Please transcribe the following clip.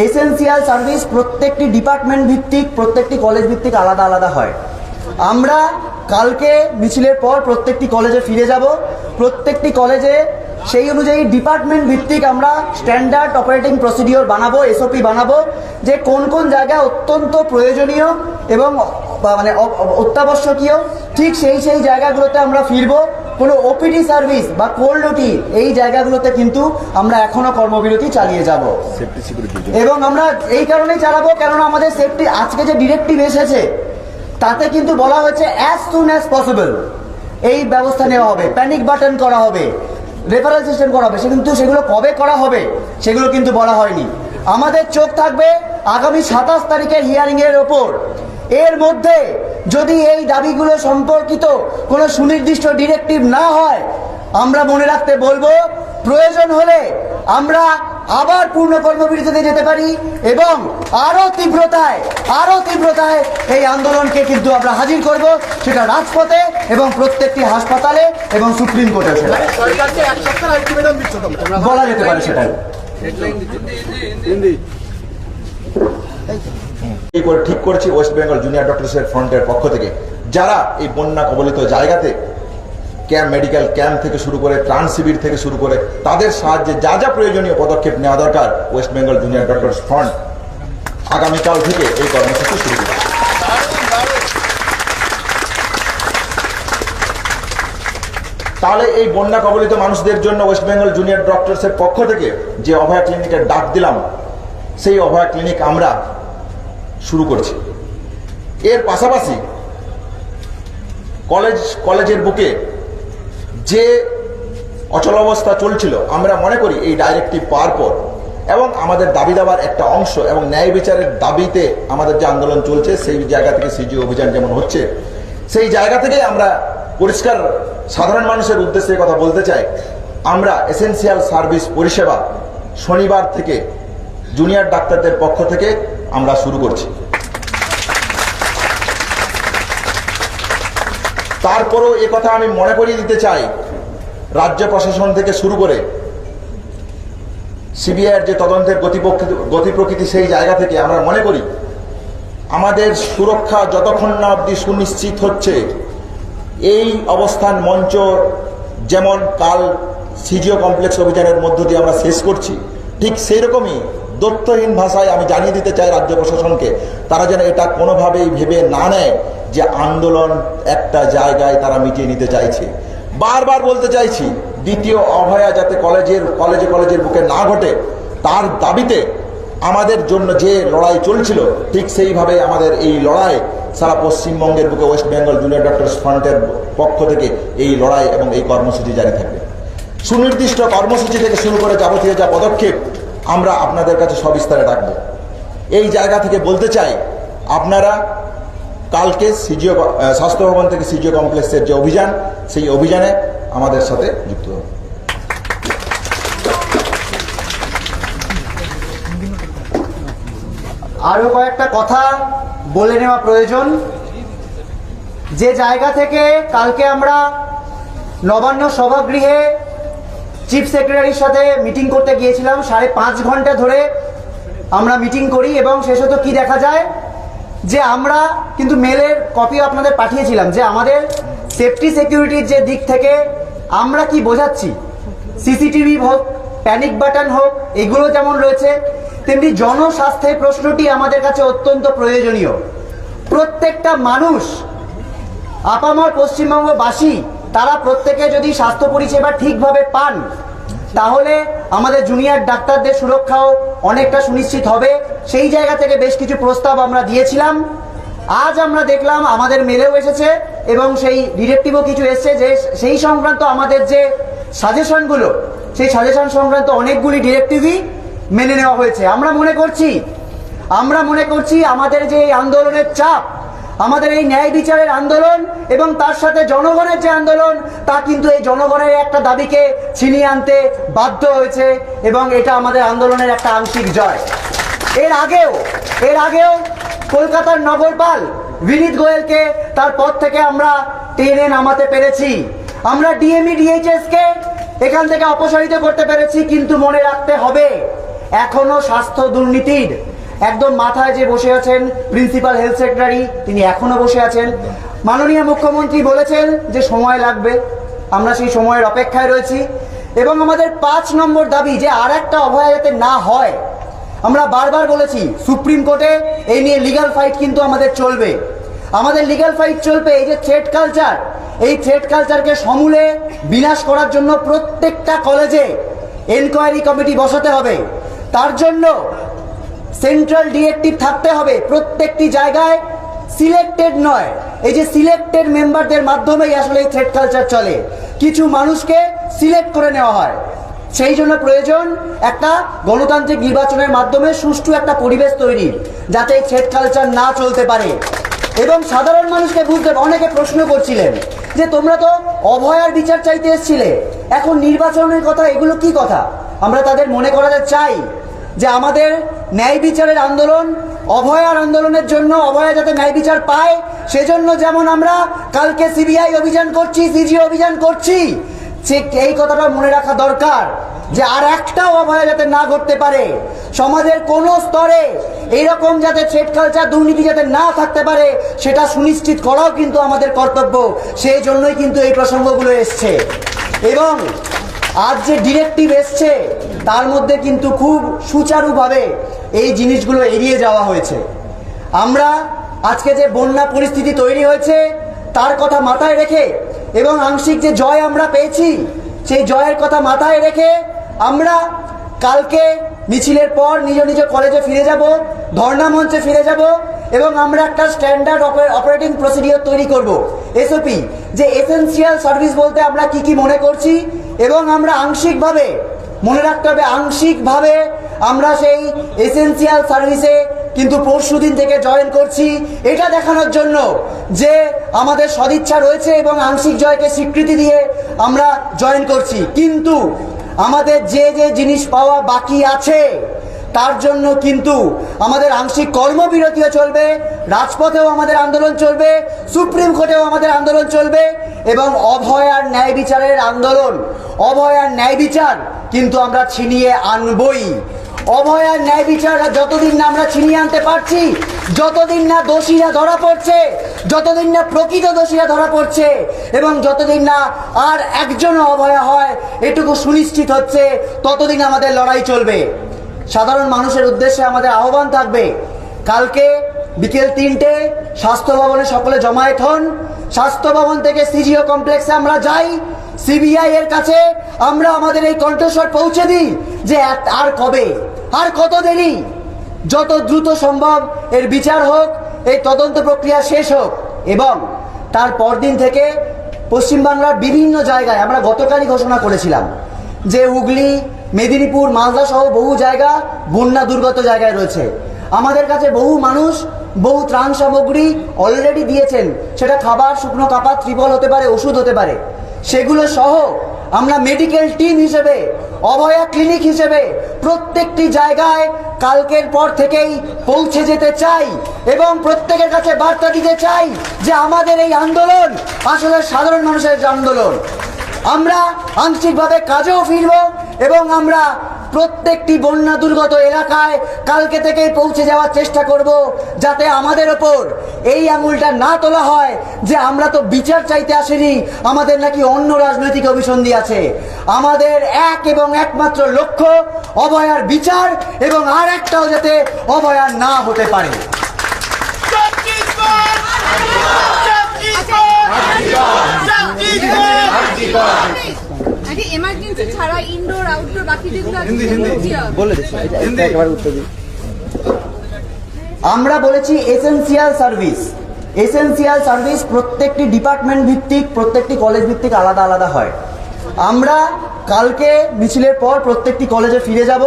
Essential service প্রত্যেকটি department ভিত্তিক, প্রত্যেকটি কলেজ ভিত্তিক আলাদা আলাদা হয়। আমরা কালকে মিছিলের পর প্রত্যেকটি কলেজে ফিরে যাব। প্রত্যেকটি কলেজে সেই অনুযায়ী ডিপার্টমেন্ট ভিত্তিক আমরা স্ট্যান্ডার্ড অপারেটিং প্রসিডিওর বানাবো, এসওপি বানাবো, যে কোন কোন জায়গা অত্যন্ত প্রয়োজনীয় এবং মানে অত্যাবশ্যকীয়, ঠিক সেই জায়গাগুলোতে আমরা ফিরবো। কোনো ওপিডি সার্ভিস বা কোল্ড ওটি এই জায়গাগুলোতে কিন্তু আমরা এখনো কর্মবিরতি চালিয়ে যাব। এবং আমরা এই কারণেই চালাবো কেননা আমাদের সেফটি, আজকে যে ডিরেক্টিভ এসেছে তাতে কিন্তু বলা হয়েছে অ্যাজ সুন অ্যাজ পসিবল এই ব্যবস্থা নেওয়া হবে, প্যানিক বাটন করা হবে, রেফারেল সিস্টেম করা হবে। কিন্তু সেগুলো কবে করা হবে সেগুলো কিন্তু বলা হয়নি। আমাদের চোখ থাকবে আগামী 27 তারিখের হিয়ারিংয়ের ওপর। এর মধ্যে যদি এই দাবিগুলো সম্পর্কিত কোনো সুনির্দিষ্ট ডিরেক্টিভ না হয়, আমরা মনে রাখতে বলবো প্রয়োজন হলে আমরা আবার পূর্ণ কর্মবিরতিতে যেতে পারি এবং আরো তীব্রতায় এই আন্দোলনকে কিন্তু আমরা হাজির করব, সেটা রাজপথে এবং প্রত্যেকটি হাসপাতালে এবং সুপ্রিম কোর্টে বলা যেতে পারে। সেটাই ঠিক করেছি ওয়েস্ট বেঙ্গল জুনিয়র ডক্টরসের ফ্রন্টের পক্ষ থেকে, যারা এই বন্যা কবলিত জায়গাতে ক্যাম্প, মেডিকেল ক্যাম্প থেকে শুরু করে ত্রাণ শিবির থেকে শুরু করে তাদের সাহায্যে যা যা প্রয়োজনীয় পদক্ষেপ নেওয়া দরকার, West Bengal junior doctors front আগামীকাল থেকে এই কর্মসূচি শুরু করবে। তাহলে এই বন্যা কবলিত মানুষদের জন্য ওয়েস্ট বেঙ্গল জুনিয়র ডক্টরসের পক্ষ থেকে যে অভয়া ক্লিনিকের ডাক দিলাম, সেই অভয়া ক্লিনিক আমরা শুরু করছি। এর পাশাপাশি কলেজের বুকে যে অচলাবস্থা চলছিল, আমরা মনে করি এই ডাইরেক্টিভ পাওয়ার পর এবং আমাদের দাবি দাবার একটা অংশ এবং ন্যায় বিচারের দাবিতে আমাদের যে আন্দোলন চলছে, সেই জায়গা থেকে সিজিও অভিযান যেমন হচ্ছে, সেই জায়গা থেকেই আমরা পরিষ্কার সাধারণ মানুষের উদ্দেশ্যে কথা বলতে চাই। আমরা এসেন্সিয়াল সার্ভিস পরিষেবা শনিবার থেকে জুনিয়র ডাক্তারদের পক্ষ থেকে আমরা শুরু করছি। তারপরেও এ কথা আমি মনে করিয়ে দিতে চাই, রাজ্য প্রশাসন থেকে শুরু করে সিবিআইয়ের যে তদন্তের গতি প্রকৃতি, সেই জায়গা থেকে আমরা মনে করি আমাদের সুরক্ষা যতক্ষণ না অবধি সুনিশ্চিত হচ্ছে, এই অবস্থান মঞ্চ যেমন কাল সিজিও কমপ্লেক্স অভিযানের মধ্য দিয়ে আমরা শেষ করছি, ঠিক সেই রকমই দত্তহীন ভাষায় আমি জানিয়ে দিতে চাই রাজ্য প্রশাসনকে, তারা যেন এটা কোনোভাবেই ভেবে না নেয় যে আন্দোলন একটা জায়গায় তারা মিটিয়ে নিতে চাইছে। বারবার বলতে চাইছি, দ্বিতীয় অভয়া যাতে কলেজের বুকে না ঘটে, তার দাবিতে আমাদের জন্য যে লড়াই চলছিল, ঠিক সেইভাবে আমাদের এই লড়াই সারা পশ্চিমবঙ্গের বুকে ওয়েস্ট বেঙ্গল জুনিয়র ডক্টরস ফ্রন্টের পক্ষ থেকে এই লড়াই এবং এই কর্মসূচি জারি থাকবে। সুনির্দিষ্ট কর্মসূচি থেকে শুরু করে যাবতীয় যা পদক্ষেপ আমরা আপনাদের কাছে সবিস্তারে রাখবো। এই জায়গা থেকে বলতে চাই, আপনারা কালকে সিজিও স্বাস্থ্য ভবন থেকে সিজিও কমপ্লেক্সের যে অভিযান, সেই অভিযানে আমাদের সাথে যুক্ত হবে। আরো কয়েকটা কথা বলে নেওয়া প্রয়োজন। যে জায়গা থেকে কালকে আমরা নবান্ন সভাগৃহে চিফ সেক্রেটারির সাথে মিটিং করতে গিয়েছিলাম, 5.5 ঘন্টা ধরে আমরা মিটিং করি এবং শেষত কি দেখা যায় যে আমরা কিন্তু মেলের কপিও আপনাদের পাঠিয়েছিলাম যে আমাদের সেফটি সিকিউরিটির যে দিক থেকে আমরা কি বোঝাচ্ছি, সিসিটিভি হোক, প্যানিক বাটন হোক, এগুলো যেমন রয়েছে, তেমনি জনস্বাস্থ্যের প্রশ্নটি আমাদের কাছে অত্যন্ত প্রয়োজনীয়। প্রত্যেকটা মানুষ, আপামর পশ্চিমবঙ্গবাসী, তারা প্রত্যেকে যদি স্বাস্থ্য পরিষেবা ঠিকভাবে পান, তাহলে আমাদের জুনিয়র ডাক্তারদের সুরক্ষাও অনেকটা সুনিশ্চিত হবে। সেই জায়গা থেকে বেশ কিছু প্রস্তাব আমরা দিয়েছিলাম। আজ আমরা দেখলাম আমাদের মেলেও এসেছে এবং সেই ডিরেক্টিভও কিছু এসছে যে সেই সংক্রান্ত আমাদের যে সাজেশনগুলো, সেই সাজেশন সংক্রান্ত অনেকগুলি ডিরেক্টিভই মেনে নেওয়া হয়েছে। আমরা মনে করছি আমাদের যে আন্দোলনের চাপ, আমাদের এই ন্যায় বিচারের আন্দোলন এবং তার সাথে জনগণের যে আন্দোলন, তা কিন্তু এই জনগণের একটা দাবিকে ছিনিয়ে আনতে বাধ্য হয়েছে এবং এটা আমাদের আন্দোলনের একটা আংশিক জয়। এর আগেও কলকাতার নগরপাল বিনীত গোয়েলকে তার পদ থেকে আমরা টেনে নামাতে পেরেছি, আমরা ডিএমই ডিএইচএস কে এখান থেকে অপসারিত করতে পেরেছি। কিন্তু মনে রাখতে হবে, এখনো স্বাস্থ্য দুর্নীতির একদম মাথায় যে বসে আছেন প্রিন্সিপাল হেলথ সেক্রেটারি, তিনি এখনো বসে আছেন। মাননীয় মুখ্যমন্ত্রী বলেছেন যে সময় লাগবে, আমরা সেই সময়ের অপেক্ষায় রয়েছি। এবং আমাদের 5 নম্বর দাবি যে আর একটা অভয়া যাতে না হয়। আমরা বারবার বলেছি সুপ্রিম কোর্টে এই নিয়ে লিগ্যাল ফাইট কিন্তু আমাদের চলবে, আমাদের লিগ্যাল ফাইট চলবে। এই যে থ্রেট কালচার, এই থ্রেট কালচারকে সমূলে বিনাশ করার জন্য প্রত্যেকটা কলেজে এনকোয়ারি কমিটি বসাতে হবে, তার জন্য সেন্ট্রাল ডিরেক্টিভ থাকতে হবে। প্রত্যেকটি জায়গায় সিলেক্টেড নয়, এই যে সিলেক্টেড মেম্বারদের মাধ্যমেই আসলে এই থ্রেট কালচার চলে, কিছু মানুষকে সিলেক্ট করে নেওয়া হয়। সেই জন্য প্রয়োজন একটা গণতান্ত্রিক নির্বাচনের মাধ্যমে সুষ্ঠু একটা পরিবেশ তৈরি, যাতে এই থ্রেট কালচার না চলতে পারে। এবং সাধারণ মানুষকে বুঝতে, অনেকে প্রশ্ন করছিলেন যে তোমরা তো অভয়ার বিচার চাইতে এসেছিলে, এখন নির্বাচনের কথা, এগুলো কি কথা? আমরা তাদের মনে করাতে চাই যে আমাদের ন্যায় বিচারের আন্দোলন, অভয়ার আন্দোলনের জন্য, অভয়া যাতে ন্যায় বিচার পায় সেজন্য যেমন আমরা কালকে সিবিআই অভিযান করছি, সিজি অভিযান করছি, ঠিক এই কথাটা মনে রাখা দরকার যে আর একটাও অভয়া যাতে না ঘটতে পারে। সমাজের কোনো স্তরে এইরকম যাতে থ্রেট কালচার, দুর্নীতি যাতে না থাকতে পারে সেটা সুনিশ্চিত করাও কিন্তু আমাদের কর্তব্য। সেই জন্যই কিন্তু এই প্রসঙ্গগুলো এসছে। এবং আজ যে ডিরেক্টিভ এসছে তার মধ্যে কিন্তু খুব সুচারুভাবে এই জিনিসগুলো এড়িয়ে যাওয়া হয়েছে। আমরা আজকে যে বন্যা পরিস্থিতি তৈরি হয়েছে তার কথা মাথায় রেখে এবং আংশিক যে জয় আমরা পেয়েছি সেই জয়ের কথা মাথায় রেখে আমরা কালকে মিছিলের পর নিজ নিজ কলেজে ফিরে যাব, ধর্ণা মঞ্চে ফিরে যাব এবং আমরা একটা স্ট্যান্ডার্ড অপারেটিং প্রসিডিওর তৈরি করব, এসওপি, যে এসেনশিয়াল সার্ভিস বলতে আমরা কি কি মনে করছি। এবং আমরা আংশিকভাবে, মনে রাখতে হবে আংশিকভাবে আমরা সেই এসেনশিয়াল সার্ভিসে কিন্তু পরশুদিন থেকে জয়েন করছি, এটা দেখানোর জন্য যে আমাদের সদিচ্ছা রয়েছে এবং আংশিক জয়কে স্বীকৃতি দিয়ে আমরা জয়েন করছি। কিন্তু আমাদের যে যে জিনিস পাওয়া বাকি আছে তার জন্য কিন্তু আমাদের আংশিক কর্মবিরতিও চলবে, রাজপথেও আমাদের আন্দোলন চলবে, সুপ্রিম কোর্টেও আমাদের আন্দোলন চলবে। এবং অভয়ার ন্যায় বিচারের আন্দোলন, অভয়ার ন্যায় বিচার কিন্তু আমরা ছিনিয়ে আনবই। অভয়ার ন্যায় বিচার যতদিন না আমরা ছিনিয়ে আনতে পারছি, যতদিন না দোষীরা ধরা পড়ছে, যতদিন না প্রকৃত দোষীরা ধরা পড়ছে এবং যতদিন না আর একজনও অভয়া হয় এটুকু সুনিশ্চিত হচ্ছে, ততদিন আমাদের লড়াই চলবে। সাধারণ মানুষের উদ্দেশ্যে আমাদের আহ্বান থাকবে, কালকে বিকেল 3টে স্বাস্থ্য ভবনে সকলে জমায়েত হন। স্বাস্থ্য ভবন থেকে সিজিও কমপ্লেক্সে আমরা যাই, সিবিআই এর কাছে আমরা আমাদের এই কণ্ঠস্বর পৌঁছে দিই যে আর কবে, আর কত দেরি, যত দ্রুত সম্ভব এর বিচার হোক, এই তদন্ত প্রক্রিয়া শেষ হোক। এবং তার পরদিন থেকে পশ্চিমবাংলার বিভিন্ন জায়গায় আমরা গতকালই ঘোষণা করেছিলাম যে হুগলি, মেদিনীপুর, মালদা সহ বহু জায়গা বন্যা দুর্গত জায়গায় রয়েছে। আমাদের কাছে বহু মানুষ বহু ত্রাণ সামগ্রী অলরেডি দিয়েছেন, সেটা খাবার, শুকনো কাপড়, ত্রিপল হতে পারে, ওষুধ হতে পারে। সেগুলো সহ আমরা মেডিকেল টিম হিসেবে, অভয়া ক্লিনিক হিসেবে প্রত্যেকটি জায়গায় কালকের পর থেকেই পৌঁছে যেতে চাই এবং প্রত্যেকের কাছে বার্তা দিতে চাই যে আমাদের এই আন্দোলন আসলে সাধারণ মানুষের আন্দোলন। আমরা আংশিকভাবে কাজেও ফিরব এবং আমরা প্রত্যেকটি বন্যা দুর্গত এলাকায় কালকে থেকেই পৌঁছে যাওয়ার চেষ্টা করব, যাতে আমাদের ওপর এই আঙুলটা না তোলা হয় যে আমরা তো বিচার চাইতে আসিনি, আমাদের নাকি অন্য রাজনৈতিক অভিসন্ধি আছে। আমাদের এক এবং একমাত্র লক্ষ্য অভয়ার বিচার এবং আর একটাও যাতে অভয়ার না হতে পারে। এমার্জেন্সি ছাড়া ইনডোর আউটডোর বাকি যেগুলো বলে দিচ্ছি, একেবারে উত্তর দিই। আমরা বলেছি এসেনশিয়াল সার্ভিস, এসেনশিয়াল সার্ভিস প্রত্যেকটি ডিপার্টমেন্ট ভিত্তিক, প্রত্যেকটি কলেজ ভিত্তিক আলাদা আলাদা হয়। আমরা কালকে মিছিলের পর প্রত্যেকটি কলেজে ফিরে যাব।